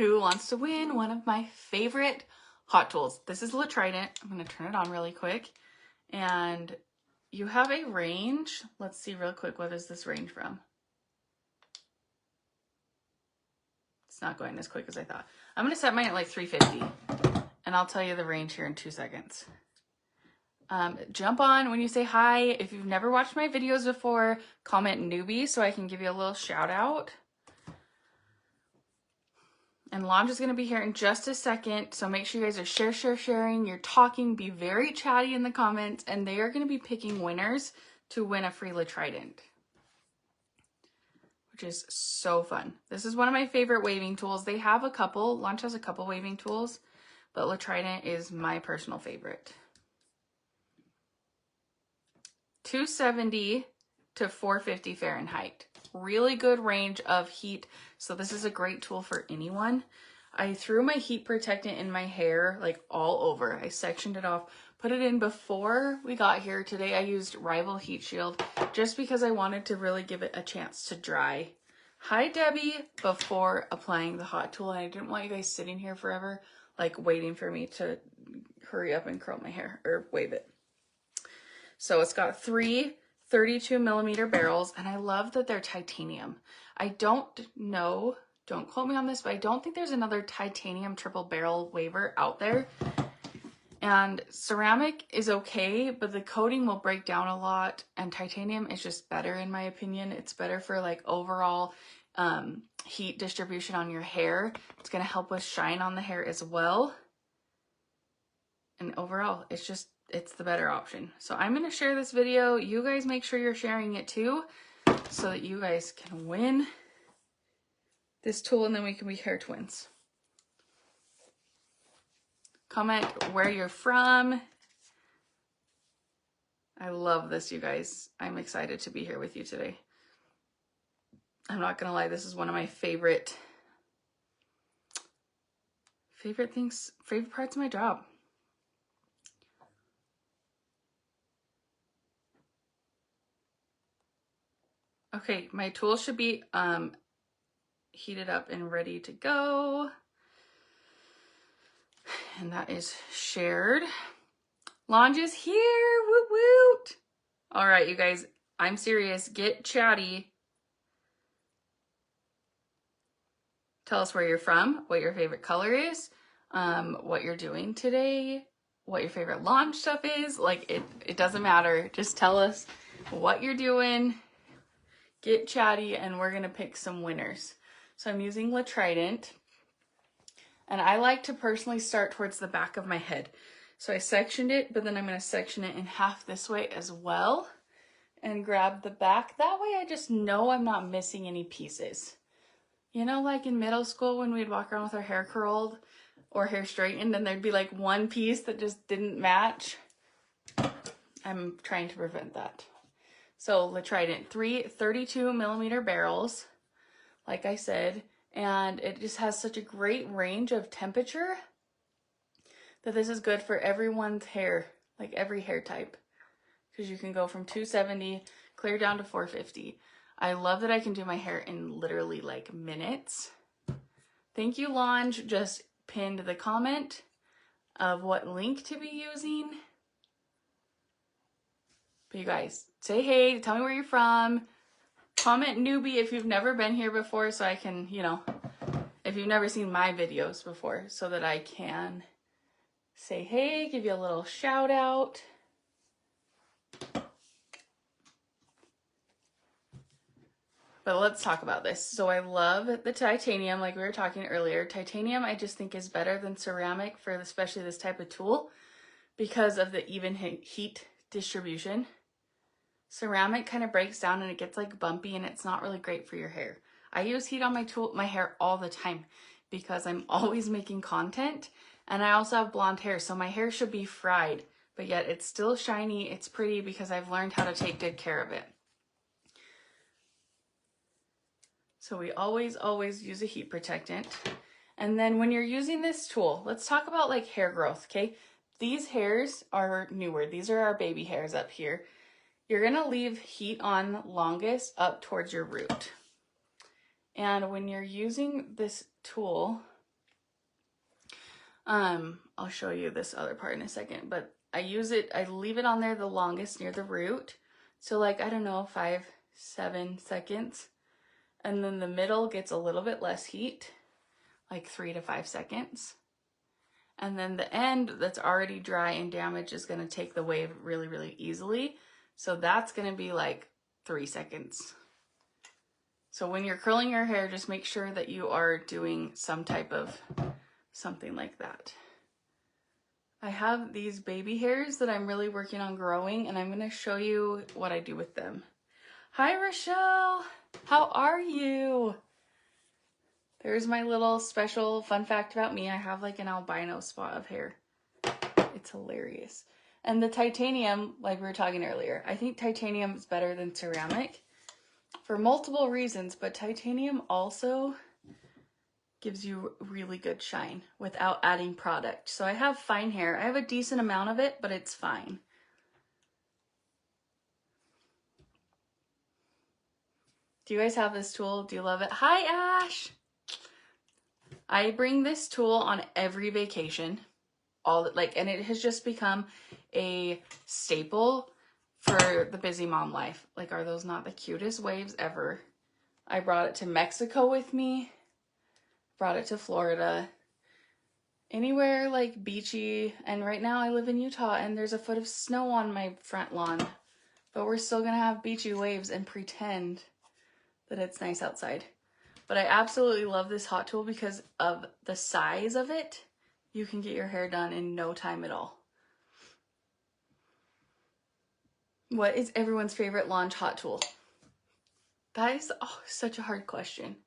Who wants to win one of my favorite hot tools? This is the Trident. I'm going to turn it on really quick. And you have a range. Let's see real quick, what is this range from? It's not going as quick as I thought. I'm going to set mine at like 350. And I'll tell you the range here in 2 seconds. Jump on when you say hi. If you've never watched my videos before, comment newbie so I can give you a little shout out. And Lange is going to be here in just a second, so make sure you guys are sharing. You're talking, be very chatty in the comments, and they are going to be picking winners to win a free Trident, which is so fun. This is one of my favorite waving tools. They have a couple. Lange has a couple waving tools, but Trident is my personal favorite. 270 to 450 Fahrenheit. Really good range of heat, so this is a great tool for anyone. I threw my heat protectant in my hair like all over. I sectioned it off, put it in before we got here. Today I used Rival Heat Shield just because I wanted to really give it a chance to dry. Hi Debbie, before applying the hot tool, and I didn't want you guys sitting here forever like waiting for me to hurry up and curl my hair or wave it. So it's got 3 32mm barrels, and I love that they're titanium. I don't know, don't quote me on this, but I don't think there's another titanium triple barrel waver out there. And ceramic is okay, but the coating will break down a lot, and titanium is just better in my opinion. It's better for like overall heat distribution on your hair. It's going to help with shine on the hair as well. And overall, it's the better option. So I'm going to share this video. You guys make sure you're sharing it too, so that you guys can win this tool, and then we can be hair twins. Comment where you're from. I love this, you guys. I'm excited to be here with you today. I'm not gonna lie, this is one of my favorite parts of my job. Okay, my tool should be heated up and ready to go. And that is shared. Lange is here, woot woot. All right, you guys, I'm serious, get chatty. Tell us where you're from, what your favorite color is, what you're doing today, what your favorite Lange stuff is. Like, it doesn't matter, just tell us what you're doing. Get chatty, and we're gonna pick some winners. So I'm using Trident, and I like to personally start towards the back of my head. So I sectioned it, but then I'm gonna section it in half this way as well, and grab the back. That way I just know I'm not missing any pieces. You know, like in middle school when we'd walk around with our hair curled or hair straightened, and there'd be like one piece that just didn't match. I'm trying to prevent that. So Trident, 3 32mm barrels, like I said, and it just has such a great range of temperature that this is good for everyone's hair, like every hair type, because you can go from 270 clear down to 450. I love that I can do my hair in literally like minutes. Thank you, Lange. Just pinned the comment of what link to be using. But you guys, say hey, tell me where you're from. Comment newbie if you've never been here before, so I can, you know, if you've never seen my videos before, so that I can say hey, give you a little shout out. But let's talk about this. So I love the titanium, like we were talking earlier. Titanium I just think is better than ceramic for especially this type of tool because of the even heat distribution. Ceramic kind of breaks down and it gets like bumpy, and it's not really great for your hair. I use heat on my hair all the time because I'm always making content, and I also have blonde hair, so my hair should be fried, but yet it's still shiny, it's pretty because I've learned how to take good care of it. So we always use a heat protectant. And then when you're using this tool, let's talk about like hair growth, okay? These hairs are newer. These are our baby hairs up here. You're gonna leave heat on longest up towards your root. And when you're using this tool, I'll show you this other part in a second, but I leave it on there the longest near the root. So like, I don't know, 5-7 seconds. And then the middle gets a little bit less heat, like 3 to 5 seconds. And then the end that's already dry and damaged is gonna take the wave really, really easily. So that's gonna be like 3 seconds. So when you're curling your hair, just make sure that you are doing some type of something like that. I have these baby hairs that I'm really working on growing, and I'm going to show you what I do with them. Hi, Rochelle. How are you? There's my little special fun fact about me. I have like an albino spot of hair. It's hilarious. And the titanium, like we were talking earlier, I think titanium is better than ceramic for multiple reasons, but titanium also gives you really good shine without adding product. So I have fine hair. I have a decent amount of it, but it's fine. Do you guys have this tool? Do you love it? Hi, Ash. I bring this tool on every vacation, and it has just become a staple for the busy mom life. Like, are those not the cutest waves ever? I brought it to Mexico with me. Brought it to Florida, anywhere like beachy, and right now I live in Utah and there's a foot of snow on my front lawn, but we're still gonna have beachy waves and pretend that it's nice outside. But I absolutely love this hot tool because of the size of it. You can get your hair done in no time at all. What is everyone's favorite launch hot tool? That is such a hard question.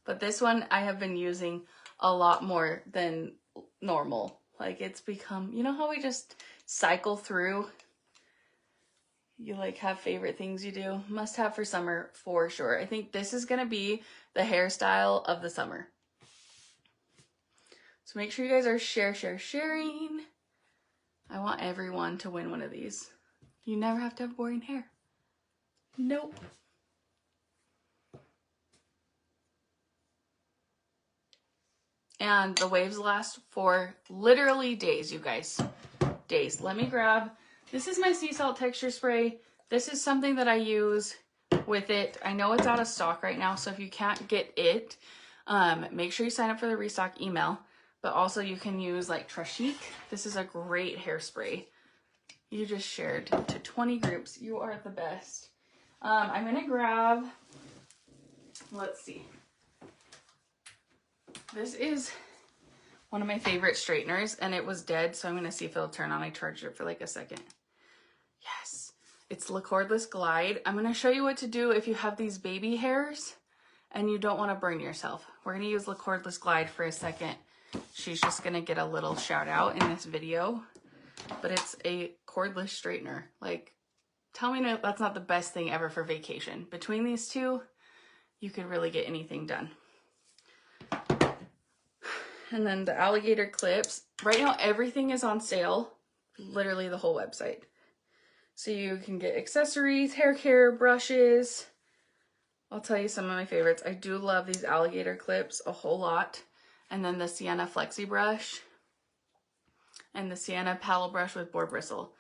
But this one I have been using a lot more than normal. Like, it's become, you know how we just cycle through? You like have favorite things you do? Must have for summer for sure. I think this is gonna be the hairstyle of the summer. So make sure you guys are sharing. I want everyone to win one of these. You never have to have boring hair. Nope. And the waves last for literally days, you guys. Days. Let me grab, this is my sea salt texture spray. This is something that I use with it. I know it's out of stock right now, so if you can't get it, make sure you sign up for the restock email. But also you can use like Trashik. This is a great hairspray. You just shared to 20 groups. You are the best. I'm gonna grab, let's see. This is one of my favorite straighteners, and it was dead, so I'm going to see if it'll turn on. I charged it for like a second. Yes, it's the Cordless Glide. I'm going to show you what to do if you have these baby hairs and you don't want to burn yourself. We're going to use the Cordless Glide for a second. She's just going to get a little shout out in this video, but it's a cordless straightener. Like, tell me that's not the best thing ever for vacation. Between these two, you could really get anything done. And then the alligator clips. Right now, everything is on sale. Literally the whole website. So you can get accessories, hair care, brushes. I'll tell you some of my favorites. I do love these alligator clips a whole lot. And then the Sienna Flexi brush. And the Sienna paddle brush with boar bristle.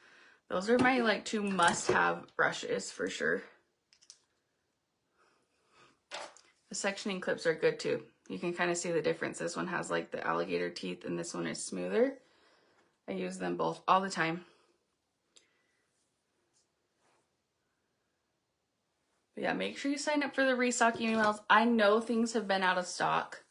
Those are my like 2 must-have brushes for sure. The sectioning clips are good too. You can kind of see the difference. This one has like the alligator teeth and this one is smoother. I use them both all the time. But yeah, make sure you sign up for the restock emails. I know things have been out of stock,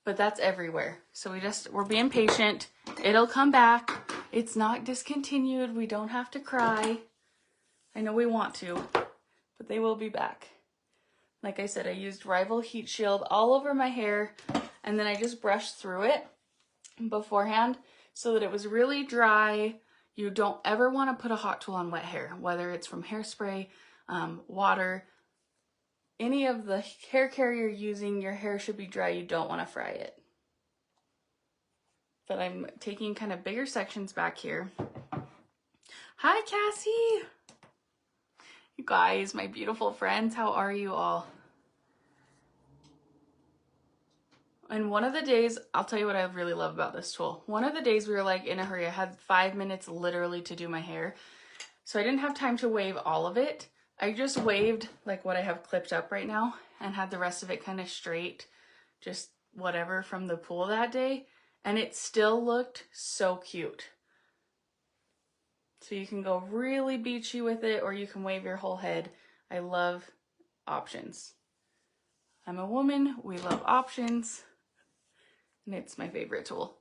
but that's everywhere. So we're being patient. It'll come back. It's not discontinued. We don't have to cry. I know we want to, but they will be back. Like I said, I used Rival Heat Shield all over my hair, and then I just brushed through it beforehand so that it was really dry. You don't ever want to put a hot tool on wet hair, whether it's from hairspray, water, any of the hair care you're using, your hair should be dry. You don't want to fry it. But I'm taking kind of bigger sections back here. Hi, Cassie. You guys, my beautiful friends, how are you all? And one of the days, I'll tell you what I really love about this tool. One of the days we were like in a hurry. I had 5 minutes literally to do my hair. So I didn't have time to wave all of it. I just waved like what I have clipped up right now and had the rest of it kind of straight, just whatever from the pool that day. And it still looked so cute. So you can go really beachy with it, or you can wave your whole head. I love options. I'm a woman, we love options, and it's my favorite tool.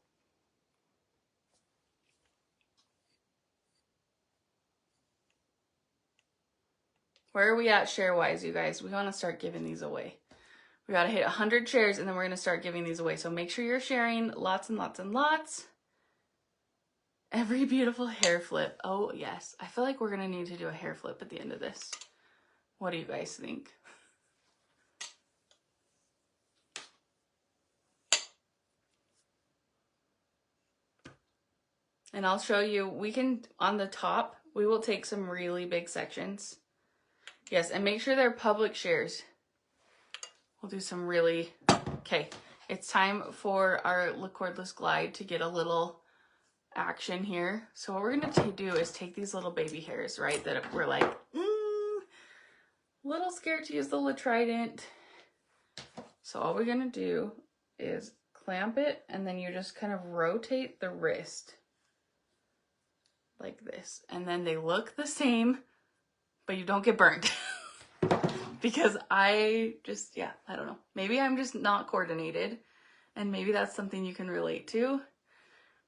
Where are we at share-wise, you guys? We want to start giving these away. We got to hit 100 shares, and then we're going to start giving these away. So make sure you're sharing lots and lots and lots. Every beautiful hair flip. Oh, yes. I feel like we're going to need to do a hair flip at the end of this. What do you guys think? And I'll show you, we can, on the top, we will take some really big sections. Yes, and make sure they're public shares. We'll do some really, okay. It's time for our cordless glide to get a little action here. So what we're gonna do is take these little baby hairs, right, that we're like, little scared to use the Trident. So all we're gonna do is clamp it, and then you just kind of rotate the wrist like this. And then they look the same, but you don't get burned. Because I just, yeah, I don't know. Maybe I'm just not coordinated, and maybe that's something you can relate to.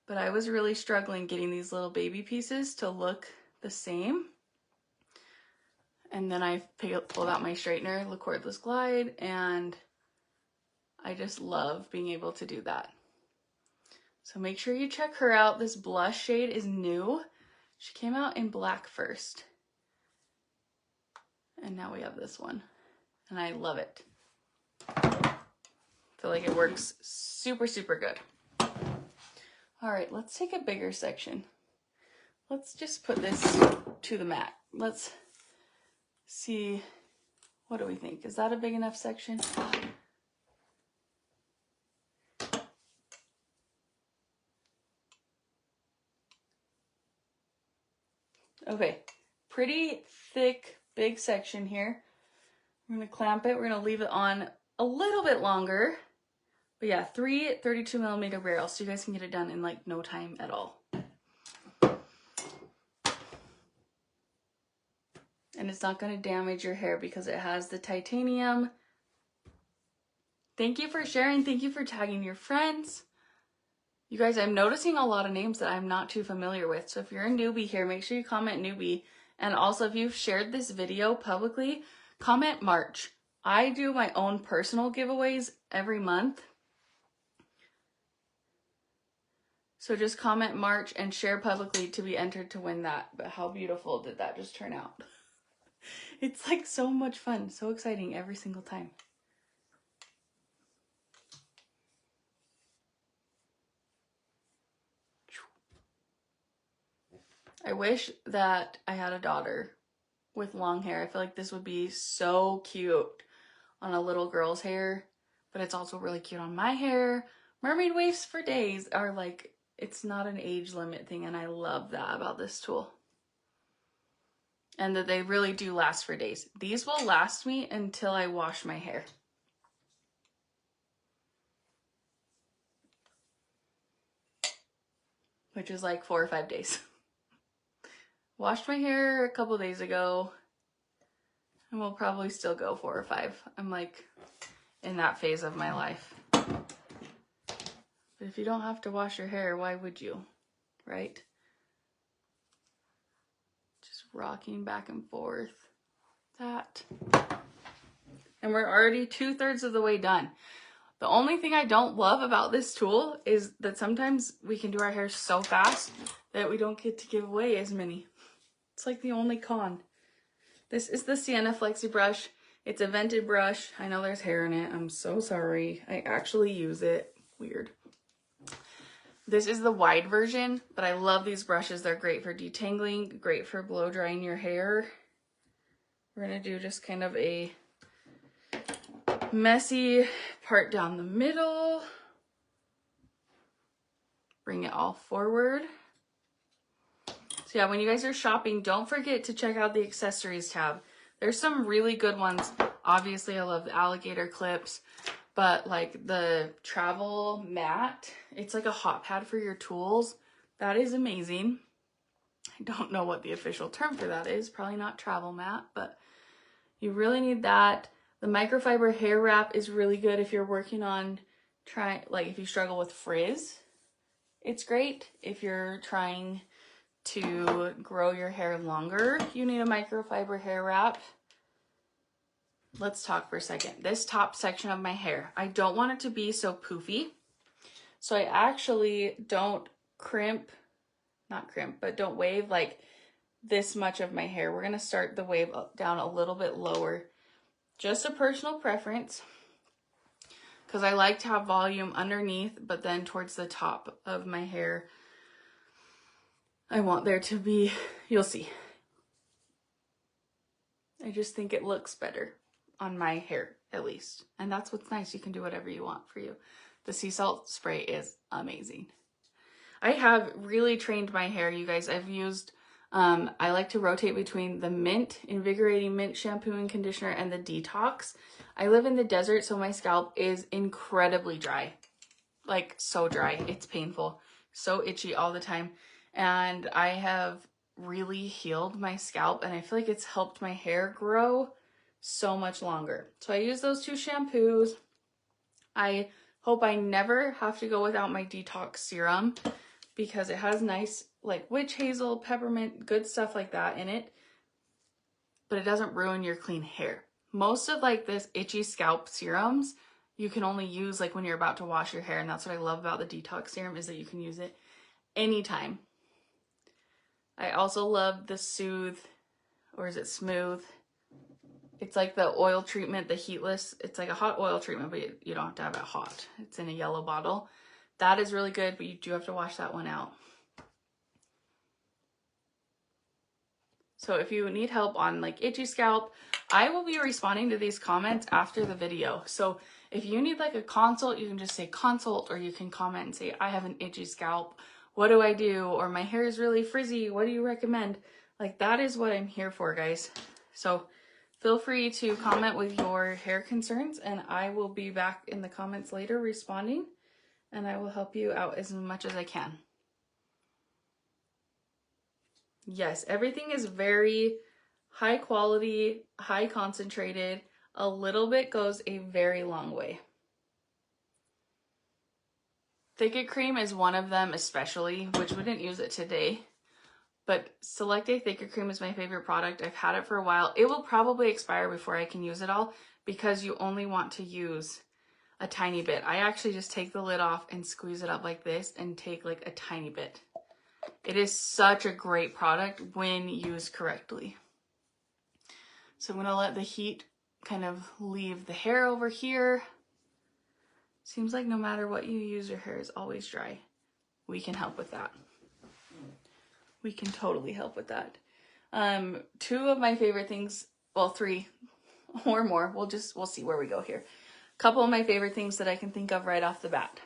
But I was really struggling getting these little baby pieces to look the same. And then I pulled out my straightener, the cordless glide, and I just love being able to do that. So make sure you check her out. This blush shade is new. She came out in black first. And now we have this one. And I love it. I feel like it works super, super good. All right, let's take a bigger section. Let's just put this to the mat. Let's see, what do we think? Is that a big enough section? Okay, pretty thick, big section here. We're gonna clamp it. We're gonna leave it on a little bit longer. But yeah, 3 32mm barrels, so you guys can get it done in like no time at all. And it's not gonna damage your hair because it has the titanium. Thank you for sharing. Thank you for tagging your friends. You guys, I'm noticing a lot of names that I'm not too familiar with. So if you're a newbie here, make sure you comment newbie. And also if you've shared this video publicly, comment March. I do my own personal giveaways every month. So just comment March and share publicly to be entered to win that. But how beautiful did that just turn out? It's like so much fun, so exciting every single time. I wish that I had a daughter with long hair. I feel like this would be so cute on a little girl's hair, but it's also really cute on my hair. Mermaid waves for days are like, it's not an age limit thing, and I love that about this tool. And that they really do last for days. These will last me until I wash my hair. Which is like 4 or 5 days. Washed my hair a couple days ago, and will probably still go 4 or 5. I'm like in that phase of my life. But if you don't have to wash your hair, why would you, right? Just rocking back and forth. That. And we're already 2/3 of the way done. The only thing I don't love about this tool is that sometimes we can do our hair so fast that we don't get to give away as many. It's like the only con. This is the Sienna Flexi brush. It's a vented brush. I know there's hair in it. I'm so sorry. I actually use it. Weird. This is the wide version, but I love these brushes. They're great for detangling, great for blow drying your hair. We're gonna do just kind of a messy part down the middle. Bring it all forward. So yeah, when you guys are shopping, don't forget to check out the accessories tab. There's some really good ones. Obviously, I love the alligator clips, but like the travel mat, it's like a hot pad for your tools. That is amazing. I don't know what the official term for that is. Probably not travel mat, but you really need that. The microfiber hair wrap is really good if you're working on if you struggle with frizz. It's great if you're trying to grow your hair longer. You need a microfiber hair wrap. Let's talk for a second. This top section of my hair, I don't want it to be so poofy. So I actually don't don't wave like this much of my hair. We're gonna start the wave down a little bit lower. Just a personal preference, because I like to have volume underneath, but then towards the top of my hair, I want there to be, you'll see. I just think it looks better on my hair, at least. And that's what's nice. You can do whatever you want for you. The sea salt spray is amazing. I have really trained my hair, you guys. I've used, I like to rotate between the Mint, Invigorating Mint shampoo and conditioner, and the Detox. I live in the desert, so my scalp is incredibly dry. Like, so dry. It's painful. So itchy all the time. And I have really healed my scalp, and I feel like it's helped my hair grow so much longer. So I use those two shampoos. I hope I never have to go without my detox serum, because it has nice like witch hazel, peppermint, good stuff like that in it, but it doesn't ruin your clean hair. Most of like this itchy scalp serums you can only use like when you're about to wash your hair, and that's what I love about the detox serum, is that you can use it anytime. I also love the Soothe, or is it Smooth? It's like the oil treatment, the heatless. It's like a hot oil treatment, but you don't have to have it hot. It's in a yellow bottle. That is really good, but you do have to wash that one out. So if you need help on like itchy scalp, I will be responding to these comments after the video. So if you need like a consult, you can just say consult, or you can comment and say, I have an itchy scalp. What do I do? Or my hair is really frizzy. What do you recommend? Like, that is what I'm here for, guys. So feel free to comment with your hair concerns, and I will be back in the comments later responding, and I will help you out as much as I can. Yes, everything is very high quality, high concentrated. A little bit goes a very long way. Thicket cream is one of them especially, which we didn't use it today. But Select A Thicket Cream is my favorite product. I've had it for a while. It will probably expire before I can use it all, because you only want to use a tiny bit. I actually just take the lid off and squeeze it up like this and take like a tiny bit. It is such a great product when used correctly. So I'm going to let the heat kind of leave the hair over here. Seems like no matter what you use, your hair is always dry. We can help with that. We can totally help with that. Two of my favorite things, well, three or more. We'll see where we go here. A couple of my favorite things that I can think of right off the bat.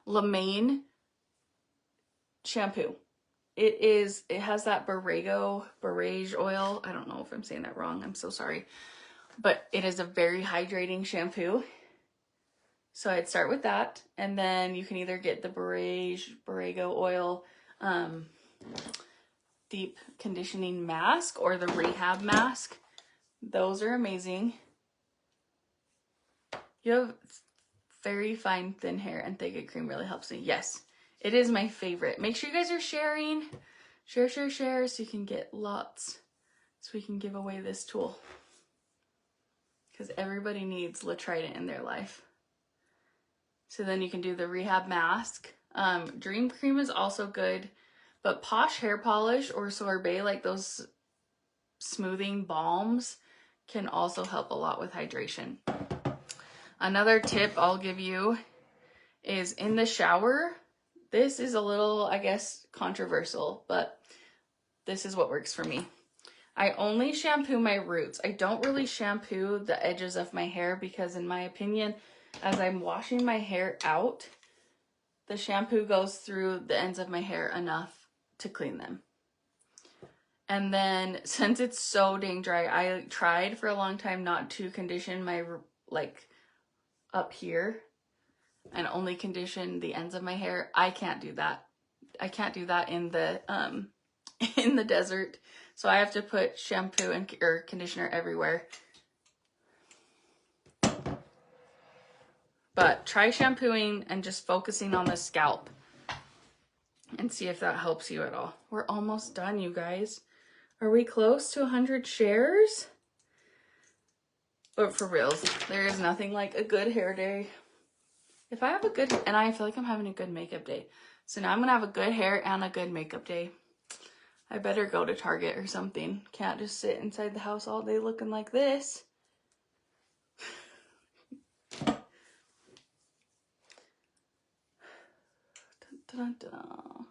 Lamaine shampoo. It has that borage oil. I don't know if I'm saying that wrong. I'm so sorry. But it is a very hydrating shampoo. So I'd start with that, and then you can either get the Borrego oil deep conditioning mask or the rehab mask. Those are amazing. You have very fine thin hair, and Thicket Cream really helps me. Yes, it is my favorite. Make sure you guys are sharing. Share, so you can get lots, so we can give away this tool, because everybody needs Tridente in their life. So then you can do the rehab mask. Dream Cream is also good, but Posh Hair Polish or Sorbet, like those smoothing balms, can also help a lot with hydration. Another tip I'll give you is in the shower. This is a little, I guess, controversial, but this is what works for me. I only shampoo my roots. I don't really shampoo the edges of my hair because in my opinion, as I'm washing my hair out, the shampoo goes through the ends of my hair enough to clean them. And then since it's so dang dry, I tried for a long time not to condition my, like, up here and only condition the ends of my hair. I can't do that. I can't do that in the desert. So I have to put shampoo and or conditioner everywhere. But try shampooing and just focusing on the scalp and see if that helps you at all. We're almost done, you guys. Are we close to 100 shares? But for reals, there is nothing like a good hair day. If I have a good, and I feel like I'm having a good makeup day. So now I'm gonna have a good hair and a good makeup day. I better go to Target or something. Can't just sit inside the house all day looking like this. Dun, dun, dun.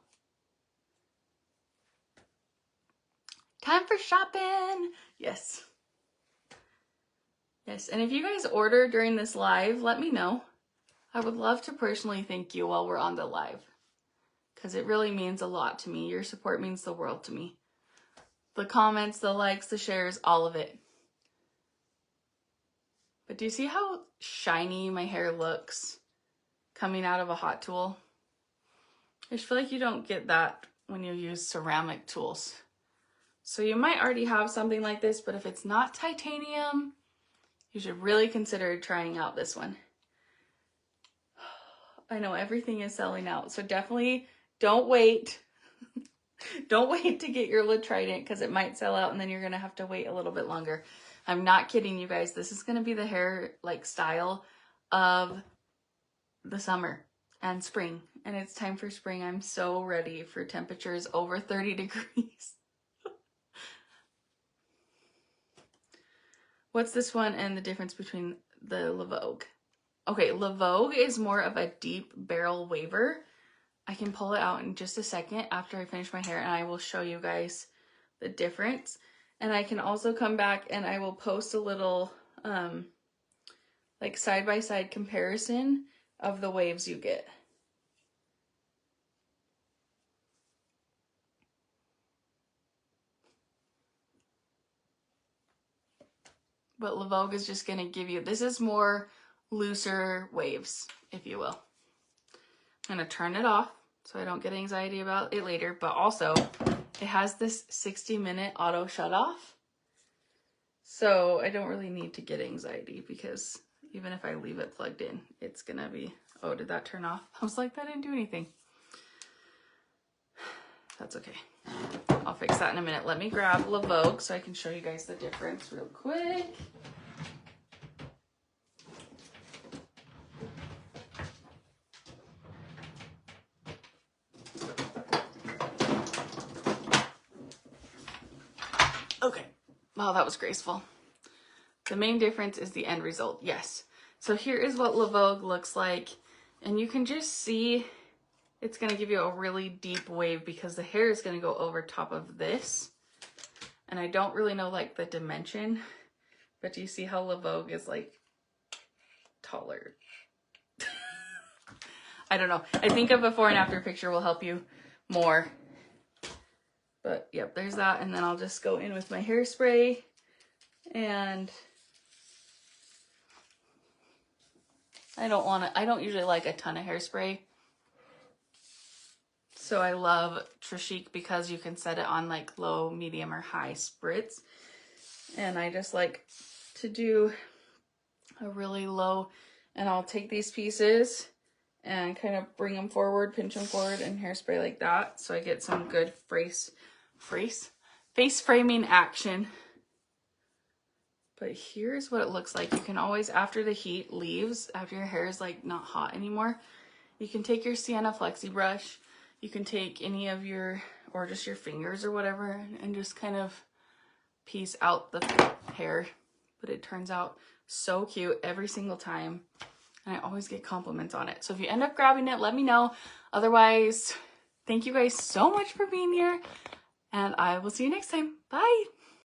Time for shopping. Yes. Yes, and if you guys order during this live, let me know. I would love to personally thank you while we're on the live, because it really means a lot to me. Your support means the world to me. The comments, the likes, the shares, all of it. But do you see how shiny my hair looks coming out of a hot tool? I just feel like you don't get that when you use ceramic tools. So you might already have something like this, but if it's not titanium, you should really consider trying out this one. I know everything is selling out, so definitely don't wait. Don't wait to get your Tridente because it might sell out and then you're going to have to wait a little bit longer. I'm not kidding you guys. This is going to be the hair like style of the summer and spring. And it's time for spring. I'm so ready for temperatures over 30 degrees. What's this one and the difference between the La Vogue? Okay, La Vogue is more of a deep barrel waver. I can pull it out in just a second after I finish my hair and I will show you guys the difference. And I can also come back and I will post a little like side-by-side comparison of the waves you get. But La Vogue is just going to give you, this is more looser waves, if you will. I'm going to turn it off so I don't get anxiety about it later. But also, it has this 60-minute auto shut off. So I don't really need to get anxiety because even if I leave it plugged in, it's going to be, oh, did that turn off? I was like, that didn't do anything. That's okay. I'll fix that in a minute. Let me grab La Vogue so I can show you guys the difference real quick. Okay. Wow, that was graceful. The main difference is the end result. Yes. So here is what La Vogue looks like. And you can just see it's going to give you a really deep wave because the hair is going to go over top of this. And I don't really know like the dimension, but do you see how La Vogue is like taller? I don't know. I think a before and after picture will help you more. But yep, there's that. And then I'll just go in with my hairspray and I don't usually like a ton of hairspray. So I love Tridente because you can set it on like low, medium, or high spritz. And I just like to do a really low, and I'll take these pieces and kind of bring them forward, pinch them forward, and hairspray like that. So I get some good face framing action. But here's what it looks like. You can always, after the heat leaves, after your hair is like not hot anymore, you can take your Sienna Flexi brush. You can take any of your, or just your fingers or whatever, and just kind of piece out the hair. But it turns out so cute every single time. And I always get compliments on it. So if you end up grabbing it, let me know. Otherwise, thank you guys so much for being here. And I will see you next time. Bye.